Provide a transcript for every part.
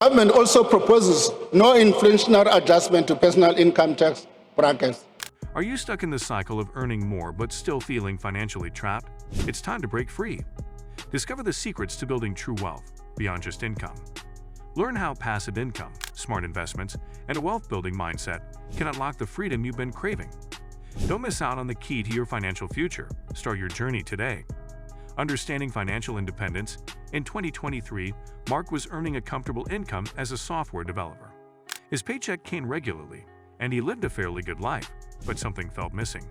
Government also proposes no inflationary adjustment to personal income tax brackets. Are you stuck in the cycle of earning more but still feeling financially trapped? It's time to break free. Discover the secrets to building true wealth beyond just income. Learn how passive income, smart investments, and a wealth-building mindset can unlock the freedom you've been craving. Don't miss out on the key to your financial future. Start your journey today. Understanding financial independence. In 2023, Mark was earning a comfortable income as a software developer. His paycheck came regularly, and he lived a fairly good life, but something felt missing.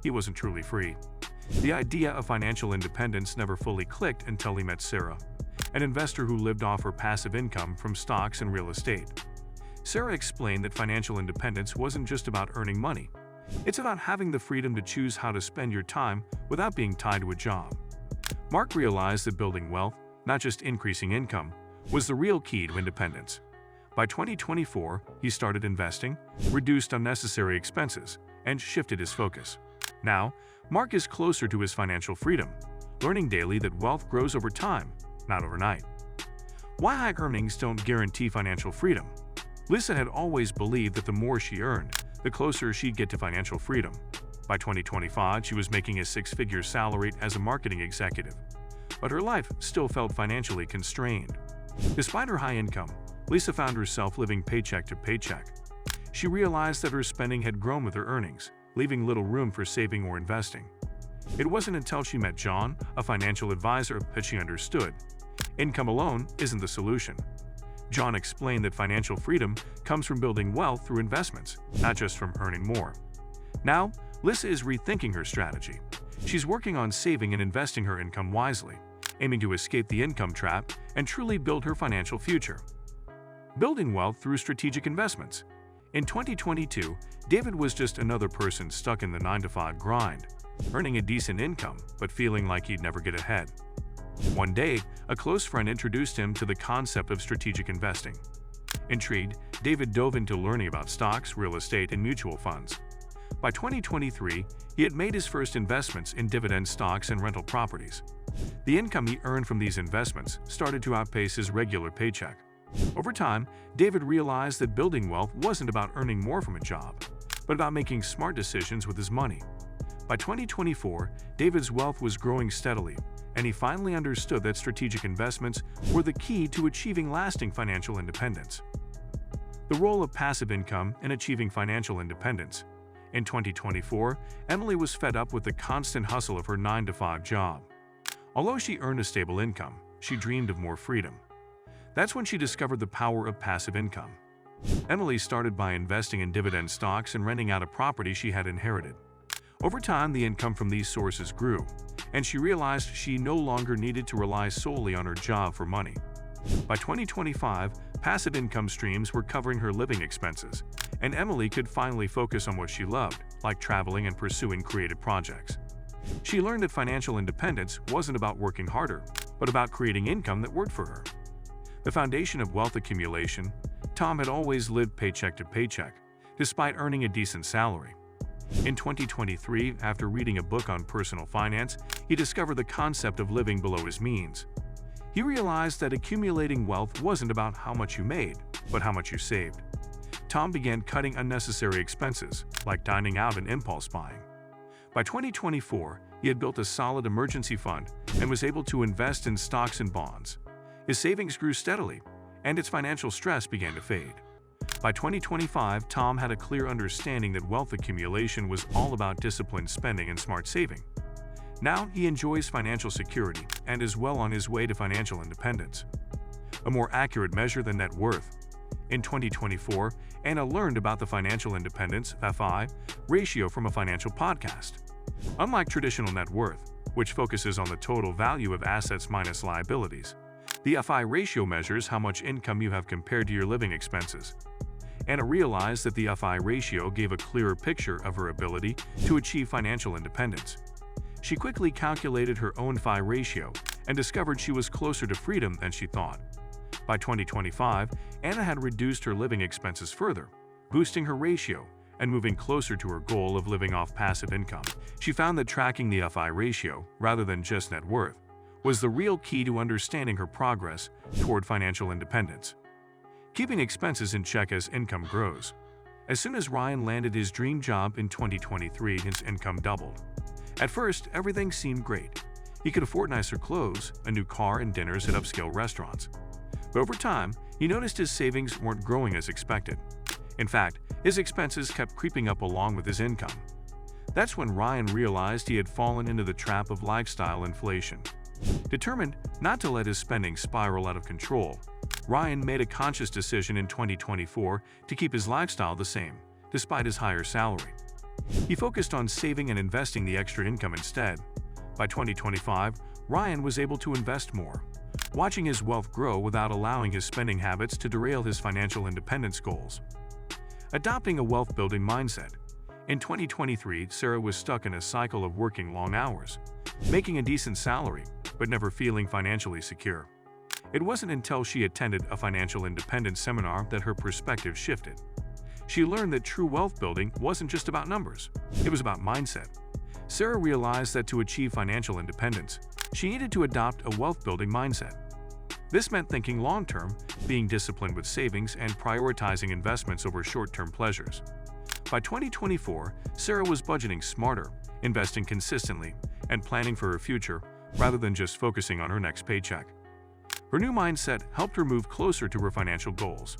He wasn't truly free. The idea of financial independence never fully clicked until he met Sarah, an investor who lived off her passive income from stocks and real estate. Sarah explained that financial independence wasn't just about earning money. It's about having the freedom to choose how to spend your time without being tied to a job. Mark realized that building wealth, not just increasing income, was the real key to independence. By 2024, he started investing, reduced unnecessary expenses, and shifted his focus. Now, Mark is closer to his financial freedom, learning daily that wealth grows over time, not overnight. Why high earnings don't guarantee financial freedom? Lisa had always believed that the more she earned, the closer she'd get to financial freedom. By 2025, she was making a six-figure salary as a marketing executive, but her life still felt financially constrained. Despite her high income, Lisa found herself living paycheck to paycheck. She realized that her spending had grown with her earnings, leaving little room for saving or investing. It wasn't until she met John, a financial advisor, that she understood. Income alone isn't the solution. John explained that financial freedom comes from building wealth through investments, not just from earning more. Now, Lisa is rethinking her strategy. She's working on saving and investing her income wisely, aiming to escape the income trap and truly build her financial future. Building wealth through strategic investments. In 2022, David was just another person stuck in the 9-to-5 grind, earning a decent income but feeling like he'd never get ahead. One day, a close friend introduced him to the concept of strategic investing. Intrigued, David dove into learning about stocks, real estate, and mutual funds. By 2023, he had made his first investments in dividend stocks and rental properties. The income he earned from these investments started to outpace his regular paycheck. Over time, David realized that building wealth wasn't about earning more from a job, but about making smart decisions with his money. By 2024, David's wealth was growing steadily, and he finally understood that strategic investments were the key to achieving lasting financial independence. The role of passive income in achieving financial independence. In 2024, Emily was fed up with the constant hustle of her 9-to-5 job. Although she earned a stable income, she dreamed of more freedom. That's when she discovered the power of passive income. Emily started by investing in dividend stocks and renting out a property she had inherited. Over time, the income from these sources grew, and she realized she no longer needed to rely solely on her job for money. By 2025, passive income streams were covering her living expenses, and Emily could finally focus on what she loved, like traveling and pursuing creative projects. She learned that financial independence wasn't about working harder, but about creating income that worked for her. The foundation of wealth accumulation. Tom had always lived paycheck to paycheck, despite earning a decent salary. In 2023, after reading a book on personal finance, he discovered the concept of living below his means. He realized that accumulating wealth wasn't about how much you made, but how much you saved. Tom began cutting unnecessary expenses, like dining out and impulse buying. By 2024, he had built a solid emergency fund and was able to invest in stocks and bonds. His savings grew steadily, and its financial stress began to fade. By 2025, Tom had a clear understanding that wealth accumulation was all about disciplined spending and smart saving. Now he enjoys financial security and is well on his way to financial independence. A more accurate measure than net worth. In 2024, Anna learned about the financial independence (FI) ratio from a financial podcast. Unlike traditional net worth, which focuses on the total value of assets minus liabilities, the FI ratio measures how much income you have compared to your living expenses. Anna realized that the FI ratio gave a clearer picture of her ability to achieve financial independence. She quickly calculated her own FI ratio and discovered she was closer to freedom than she thought. By 2025, Anna had reduced her living expenses further, boosting her ratio and moving closer to her goal of living off passive income. She found that tracking the FI ratio, rather than just net worth, was the real key to understanding her progress toward financial independence. keeping expenses in check as income grows. As soon as Ryan landed his dream job in 2023, his income doubled. At first, everything seemed great. He could afford nicer clothes, a new car, and dinners at upscale restaurants. But over time, he noticed his savings weren't growing as expected. In fact, his expenses kept creeping up along with his income. That's when Ryan realized he had fallen into the trap of lifestyle inflation. Determined not to let his spending spiral out of control, Ryan made a conscious decision in 2024 to keep his lifestyle the same, despite his higher salary. He focused on saving and investing the extra income instead. By 2025, Ryan was able to invest more, watching his wealth grow without allowing his spending habits to derail his financial independence goals. Adopting a wealth-building mindset. In 2023, Sarah was stuck in a cycle of working long hours, making a decent salary, but never feeling financially secure. It wasn't until she attended a financial independence seminar that her perspective shifted. She learned that true wealth building wasn't just about numbers, it was about mindset. Sarah realized that to achieve financial independence, she needed to adopt a wealth-building mindset. This meant thinking long-term, being disciplined with savings, and prioritizing investments over short-term pleasures. By 2024, Sarah was budgeting smarter, investing consistently, and planning for her future rather than just focusing on her next paycheck. Her new mindset helped her move closer to her financial goals,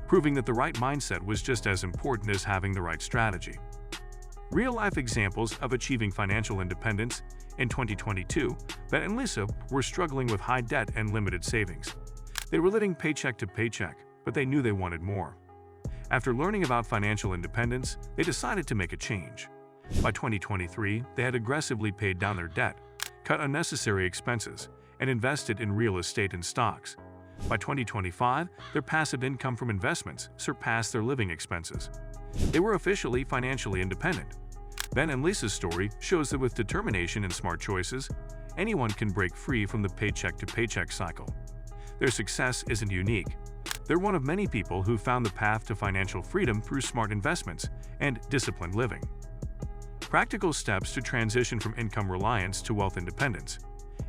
proving that the right mindset was just as important as having the right strategy. Real-life examples of achieving financial independence. In 2022, Ben and Lisa were struggling with high debt and limited savings. They were living paycheck to paycheck, but they knew they wanted more. After learning about financial independence, they decided to make a change. By 2023, they had aggressively paid down their debt, cut unnecessary expenses, and invested in real estate and stocks. By 2025, their passive income from investments surpassed their living expenses. They were officially financially independent. Ben and Lisa's story shows that with determination and smart choices, anyone can break free from the paycheck-to-paycheck cycle. Their success isn't unique. They're one of many people who found the path to financial freedom through smart investments and disciplined living. Practical steps to transition from income reliance to wealth independence.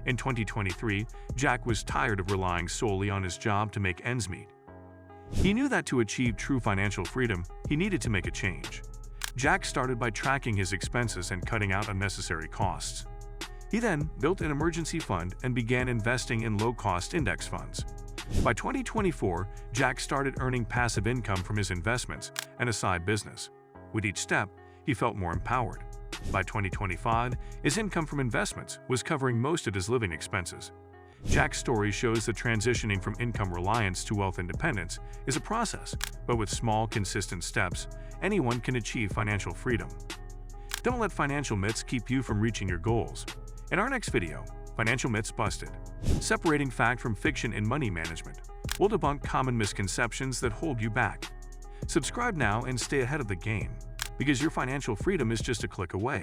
In 2023, Jack was tired of relying solely on his job to make ends meet. He knew that to achieve true financial freedom, he needed to make a change. Jack started by tracking his expenses and cutting out unnecessary costs. He then built an emergency fund and began investing in low-cost index funds. By 2024, Jack started earning passive income from his investments and a side business. With each step, he felt more empowered. By 2025, his income from investments was covering most of his living expenses. Jack's story shows that transitioning from income reliance to wealth independence is a process, but with small, consistent steps, anyone can achieve financial freedom. Don't let financial myths keep you from reaching your goals. In our next video, Financial Myths Busted, separating fact from fiction in money management, we'll debunk common misconceptions that hold you back. Subscribe now and stay ahead of the game, because your financial freedom is just a click away.